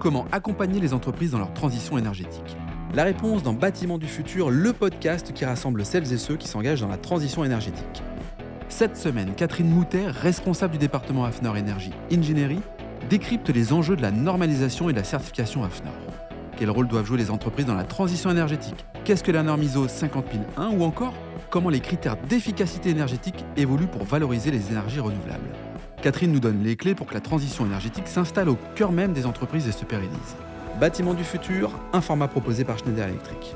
Comment accompagner les entreprises dans leur transition énergétique? La réponse dans Bâtiment du futur, le podcast qui rassemble celles et ceux qui s'engagent dans la transition énergétique. Cette semaine, Catherine Moutet, responsable du département AFNOR Énergie Ingénierie, décrypte les enjeux de la normalisation et de la certification AFNOR. Quel rôle doivent jouer les entreprises dans la transition énergétique? Qu'est-ce que la norme ISO 50001 ou encore comment les critères d'efficacité énergétique évoluent pour valoriser les énergies renouvelables? Catherine nous donne les clés pour que la transition énergétique s'installe au cœur même des entreprises et se pérennise. Bâtiment du futur, un format proposé par Schneider Electric.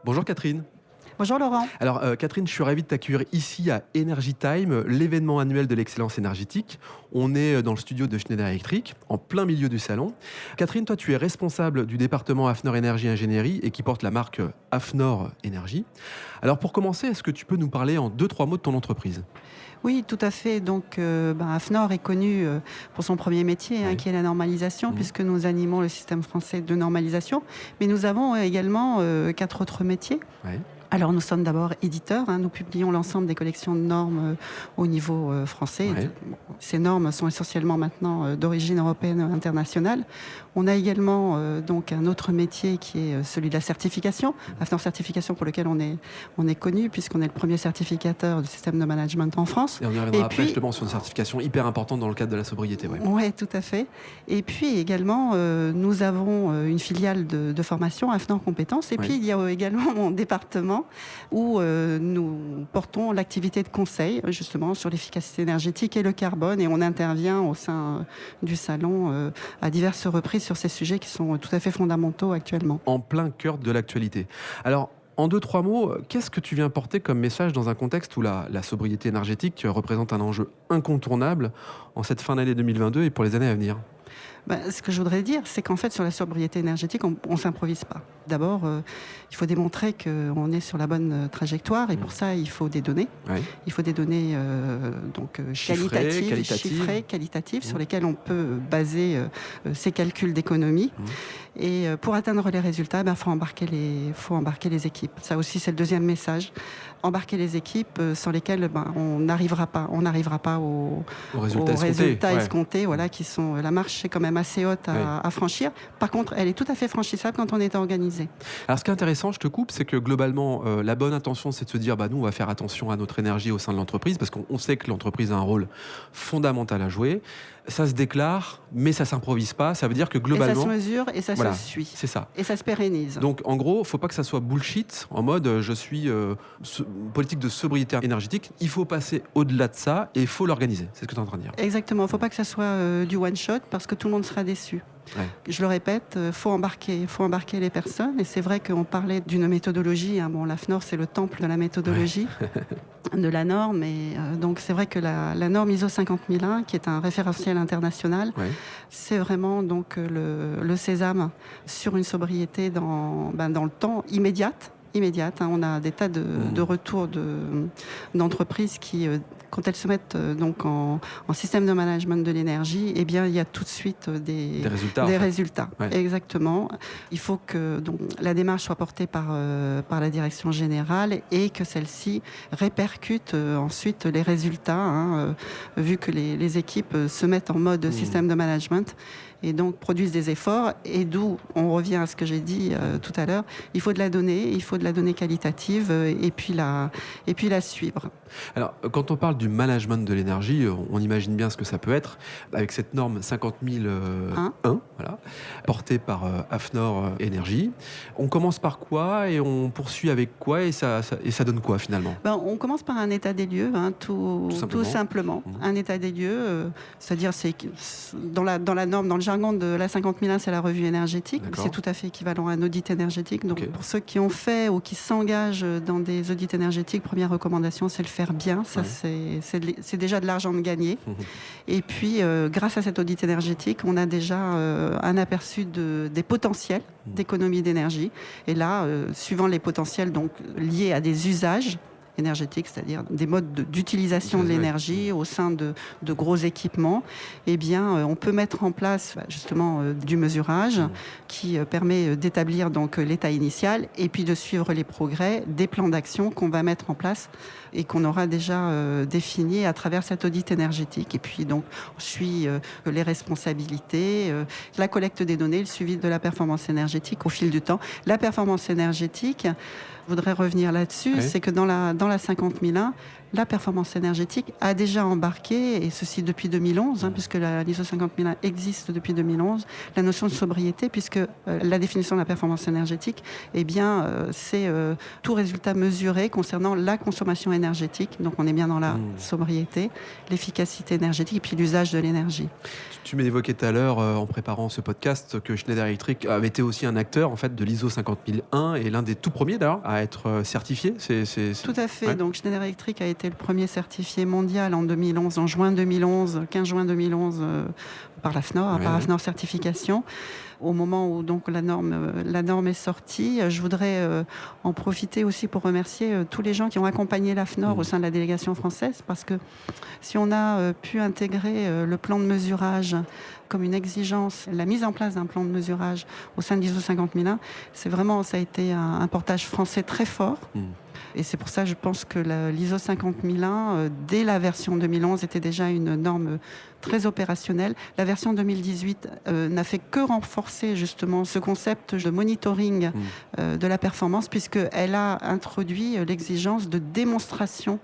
Bonjour Catherine. Bonjour Laurent. Alors Catherine, je suis ravi de t'accueillir ici à Energy Time, l'événement annuel de l'excellence énergétique. On est dans le studio de Schneider Electric, en plein milieu du salon. Catherine, toi tu es responsable du département AFNOR Énergie Ingénierie et qui porte la marque AFNOR Énergie. Alors pour commencer, est-ce que tu peux nous parler en 2-3 mots de ton entreprise ? Oui, tout à fait. Donc, AFNOR est connu pour son premier métier, qui est la normalisation, puisque nous animons le système français de normalisation. Mais nous avons également 4 autres métiers. Oui. Alors, nous sommes d'abord éditeurs. Nous publions l'ensemble des collections de normes au niveau français. Oui. Ces normes sont essentiellement maintenant d'origine européenne ou internationale. On a également donc un autre métier qui est celui de la certification. AFNOR Certification, pour lequel on est connu, puisqu'on est le premier certificateur du système de management en France. Et on y reviendra après, justement, sur une certification hyper importante dans le cadre de la sobriété. Oui, tout à fait. Et puis également, nous avons une filiale de formation, AFNOR Compétences. Et puis, il y a également mon département où nous portons l'activité de conseil, justement, sur l'efficacité énergétique et le carbone. Et on intervient au sein du salon à diverses reprises sur ces sujets qui sont tout à fait fondamentaux actuellement. En plein cœur de l'actualité. Alors, en 2-3 mots, qu'est-ce que tu viens porter comme message dans un contexte où la sobriété énergétique représente un enjeu incontournable en cette fin d'année 2022 et pour les années à venir ? Ce que je voudrais dire, c'est qu'en fait, sur la sobriété énergétique, on ne s'improvise pas. D'abord, il faut démontrer qu'on est sur la bonne trajectoire et pour ça, il faut des données. Oui. Il faut des données qualitatives, sur lesquelles on peut baser ces calculs d'économie. Et pour atteindre les résultats, faut embarquer les équipes. Ça aussi, c'est le deuxième message. Embarquer les équipes sans lesquelles on n'arrivera pas aux résultats escomptés, qui sont, la marche est quand même assez haute à franchir. Par contre, elle est tout à fait franchissable quand on est organisé. Alors, ce qui est intéressant, je te coupe, c'est que globalement, la bonne intention, c'est de se dire, nous, on va faire attention à notre énergie au sein de l'entreprise, parce qu'on sait que l'entreprise a un rôle fondamental à jouer. Ça se déclare, mais ça s'improvise pas. Ça veut dire que globalement... Et ça se mesure et ça se suit. C'est ça. Et ça se pérennise. Donc, en gros, faut pas que ça soit bullshit, en mode, je suis politique de sobriété énergétique. Il faut passer au-delà de ça et il faut l'organiser. C'est ce que tu es en train de dire. Exactement. Faut pas que ça soit du one-shot, parce que tout le monde sera déçu. Ouais. Je le répète, faut embarquer les personnes. Et c'est vrai qu'on parlait d'une méthodologie. L'AFNOR, c'est le temple de la méthodologie, de la norme. Et donc, c'est vrai que la norme ISO 50001, qui est un référentiel international, c'est vraiment donc le sésame sur une sobriété dans le temps immédiate. On a des tas de retours d'entreprises qui, quand elles se mettent en système de management de l'énergie, il y a tout de suite des résultats. Ouais. Exactement. Il faut que la démarche soit portée par la direction générale et que celle-ci répercute ensuite les résultats, vu que les équipes se mettent en mode système de management et donc produisent des efforts, et d'où on revient à ce que j'ai dit tout à l'heure, il faut de la donnée qualitative et puis la suivre. Alors, quand on parle du management de l'énergie, on imagine bien ce que ça peut être, avec cette norme 50001, portée par AFNOR Énergie. On commence par quoi et on poursuit avec quoi et ça donne quoi finalement ? On commence par un état des lieux, tout simplement. Un état des lieux, c'est-à-dire c'est dans la norme, dans le jargon de la 50001, c'est la revue énergétique. D'accord. C'est tout à fait équivalent à un audit énergétique. Donc pour ceux qui ont fait ou qui s'engagent dans des audits énergétiques, première recommandation, c'est le faire bien. Ça, c'est déjà de l'argent de gagner. Et puis, grâce à cet audit énergétique, on a déjà un aperçu des potentiels d'économie d'énergie. Et là, suivant les potentiels donc liés à des usages énergétiques, c'est-à-dire des modes d'utilisation de l'énergie au sein de gros équipements, on peut mettre en place justement du mesurage qui permet d'établir donc l'état initial et puis de suivre les progrès des plans d'action qu'on va mettre en place et qu'on aura déjà défini à travers cet audit énergétique. Et puis donc, on suit les responsabilités, la collecte des données, le suivi de la performance énergétique au fil du temps. La performance énergétique, je voudrais revenir là-dessus, c'est que dans la 50001, la performance énergétique a déjà embarqué, et ceci depuis 2011, puisque l'ISO 50001 existe depuis 2011, la notion de sobriété, puisque la définition de la performance énergétique, c'est tout résultat mesuré concernant la consommation énergétique. Donc on est bien dans la sobriété, l'efficacité énergétique et puis l'usage de l'énergie. Tu m'évoquais tout à l'heure, en préparant ce podcast, que Schneider Electric avait été aussi un acteur en fait, de l'ISO 50001 et l'un des tout premiers d'ailleurs à être certifié. Tout à fait. Ouais. Donc Schneider Electric a été le premier certifié mondial en 2011, en 15 juin 2011, par l'AFNOR, par AFNOR Certification. Au moment où donc la norme est sortie, je voudrais en profiter aussi pour remercier tous les gens qui ont accompagné l'AFNOR au sein de la délégation française, parce que si on a pu intégrer le plan de mesurage comme une exigence, la mise en place d'un plan de mesurage au sein de l'ISO 50001, ça a été un portage français très fort. Et c'est pour ça, je pense que l'ISO 50001, dès la version 2011, était déjà une norme très opérationnelle. La version 2018 n'a fait que renforcer justement ce concept de monitoring de la performance, puisqu'elle a introduit l'exigence de démonstration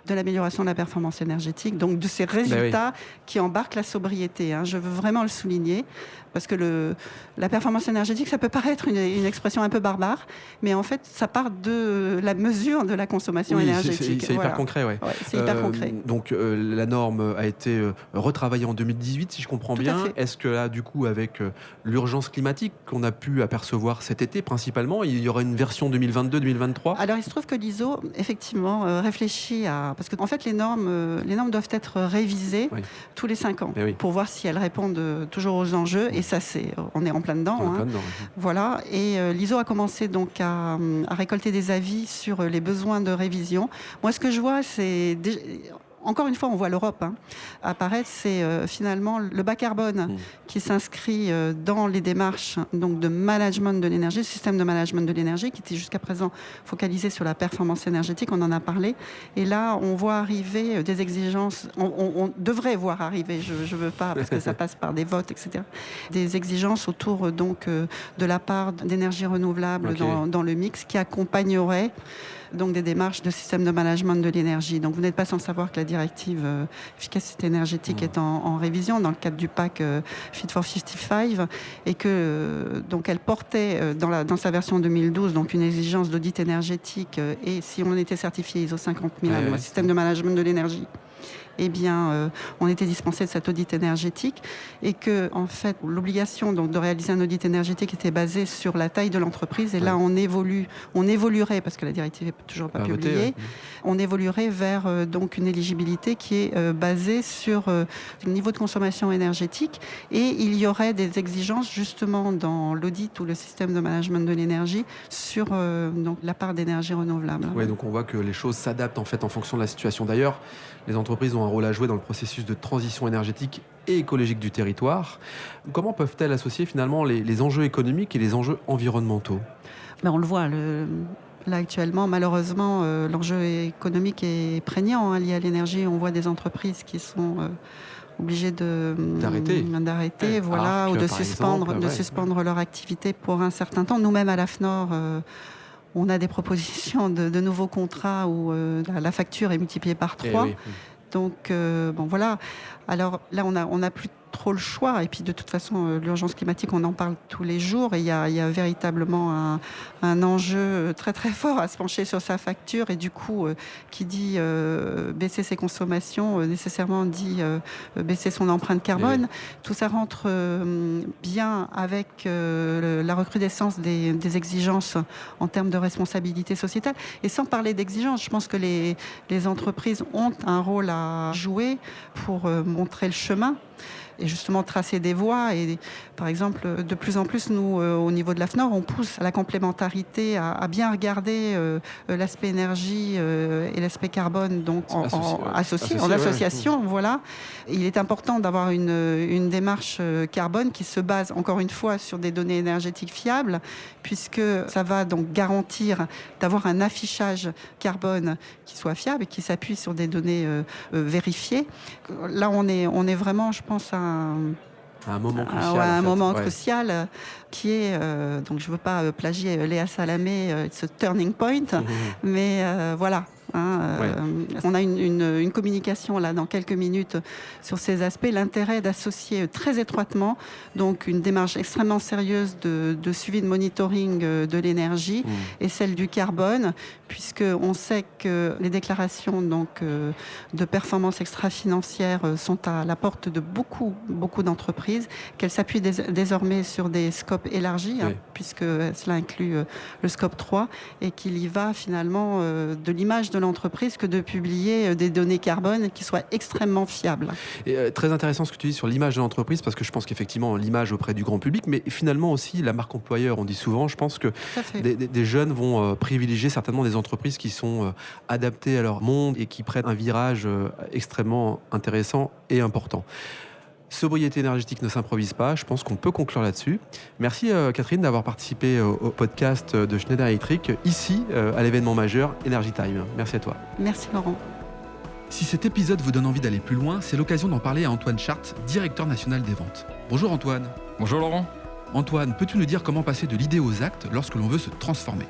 de l'amélioration de la performance énergétique, donc de ces résultats qui embarquent la sobriété. Je veux vraiment le souligner, parce que la performance énergétique, ça peut paraître une expression un peu barbare, mais en fait, ça part de la mesure de la consommation énergétique. C'est hyper concret, c'est hyper concret. Donc, la norme a été retravaillée en 2018, si je comprends bien. Est-ce que là, du coup, avec l'urgence climatique qu'on a pu apercevoir cet été, principalement, il y aura une version 2022-2023 ? Alors, il se trouve que l'ISO, effectivement, réfléchit à... Parce qu'en fait, les normes doivent être révisées tous les 5 ans pour voir si elles répondent toujours aux enjeux. Et ça, on est en plein dedans. Voilà. Et l'ISO a commencé donc à récolter des avis sur les besoins de révision. Moi, ce que je vois, c'est... Encore une fois, on voit l'Europe apparaître, c'est finalement le bas carbone qui s'inscrit dans les démarches donc, de management de l'énergie, le système de management de l'énergie qui était jusqu'à présent focalisé sur la performance énergétique, on en a parlé. Et là, on voit arriver des exigences, on devrait voir arriver, je ne veux pas, parce que ça passe par des votes, etc., des exigences autour donc, de la part d'énergie renouvelable dans le mix qui accompagnerait donc des démarches de système de management de l'énergie. Donc vous n'êtes pas sans savoir que la directive efficacité énergétique est en révision dans le cadre du PAC Fit for 55 et que donc elle portait dans sa version 2012 donc une exigence d'audit énergétique et si on était certifié ISO 50001 le système de management de l'énergie, on était dispensé de cet audit énergétique et que, en fait, l'obligation donc, de réaliser un audit énergétique était basée sur la taille de l'entreprise. Et là, on évoluerait, parce que la directive n'est toujours pas publiée, on évoluerait vers donc une éligibilité qui est basée sur le niveau de consommation énergétique. Et il y aurait des exigences, justement, dans l'audit ou le système de management de l'énergie sur donc, la part d'énergie renouvelable. Oui, donc on voit que les choses s'adaptent en fait en fonction de la situation. D'ailleurs, les entreprises ont un rôle à jouer dans le processus de transition énergétique et écologique du territoire. Comment peuvent-elles associer finalement les enjeux économiques et les enjeux environnementaux ? On le voit, là actuellement, malheureusement, l'enjeu économique est prégnant lié à l'énergie. On voit des entreprises qui sont obligées d'arrêter, ou de suspendre leur activité pour un certain temps. Nous-mêmes à l'AFNOR, on a des propositions de nouveaux contrats où la facture est multipliée par 3. Donc, voilà. Alors là, on a plus trop le choix. Et puis, de toute façon, l'urgence climatique, on en parle tous les jours. Et il y a véritablement un enjeu très, très fort à se pencher sur sa facture. Et du coup, qui dit baisser ses consommations, nécessairement dit baisser son empreinte carbone. Tout ça rentre bien avec la recrudescence des exigences en termes de responsabilité sociétale. Et sans parler d'exigences, je pense que les entreprises ont un rôle à jouer pour montrer le chemin. et justement tracer des voies. Et par exemple, de plus en plus, nous, au niveau de l'AFNOR, on pousse à la complémentarité, à bien regarder l'aspect énergie et l'aspect carbone, donc en association. Voilà. Et il est important d'avoir une démarche carbone qui se base, encore une fois, sur des données énergétiques fiables, puisque ça va donc garantir d'avoir un affichage carbone qui soit fiable et qui s'appuie sur des données vérifiées. Là, on est vraiment, je pense, à un moment crucial qui est, donc je ne veux pas plagier Léa Salamé, ce turning point, mais voilà. On a une communication là dans quelques minutes sur ces aspects. L'intérêt d'associer très étroitement donc une démarche extrêmement sérieuse de suivi de monitoring de l'énergie et celle du carbone, puisque on sait que les déclarations donc de performance extra-financière sont à la porte de beaucoup d'entreprises, qu'elles s'appuient désormais sur des scopes élargis, puisque cela inclut le scope 3, et qu'il y va finalement de l'image de l'entreprise que de publier des données carbone qui soient extrêmement fiables. Et, très intéressant ce que tu dis sur l'image de l'entreprise, parce que je pense qu'effectivement l'image auprès du grand public, mais finalement aussi la marque employeur, on dit souvent, je pense que des jeunes vont privilégier certainement des entreprises qui sont adaptées à leur monde et qui prennent un virage extrêmement intéressant et important. Sobriété énergétique ne s'improvise pas, je pense qu'on peut conclure là-dessus. Merci Catherine d'avoir participé au podcast de Schneider Electric, ici à l'événement majeur Energy Time. Merci à toi. Merci Laurent. Si cet épisode vous donne envie d'aller plus loin, c'est l'occasion d'en parler à Antoine Chart, directeur national des ventes. Bonjour Antoine. Bonjour Laurent. Antoine, peux-tu nous dire comment passer de l'idée aux actes lorsque l'on veut se transformer ?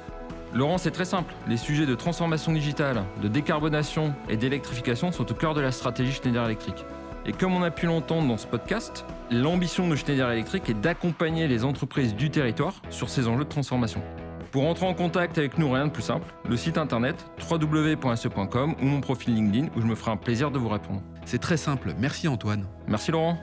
Laurent, c'est très simple. Les sujets de transformation digitale, de décarbonation et d'électrification sont au cœur de la stratégie Schneider Electric. Et comme on a pu l'entendre dans ce podcast, l'ambition de Schneider Electric est d'accompagner les entreprises du territoire sur ces enjeux de transformation. Pour entrer en contact avec nous, rien de plus simple, le site internet www.se.com ou mon profil LinkedIn où je me ferai un plaisir de vous répondre. C'est très simple, merci Antoine. Merci Laurent.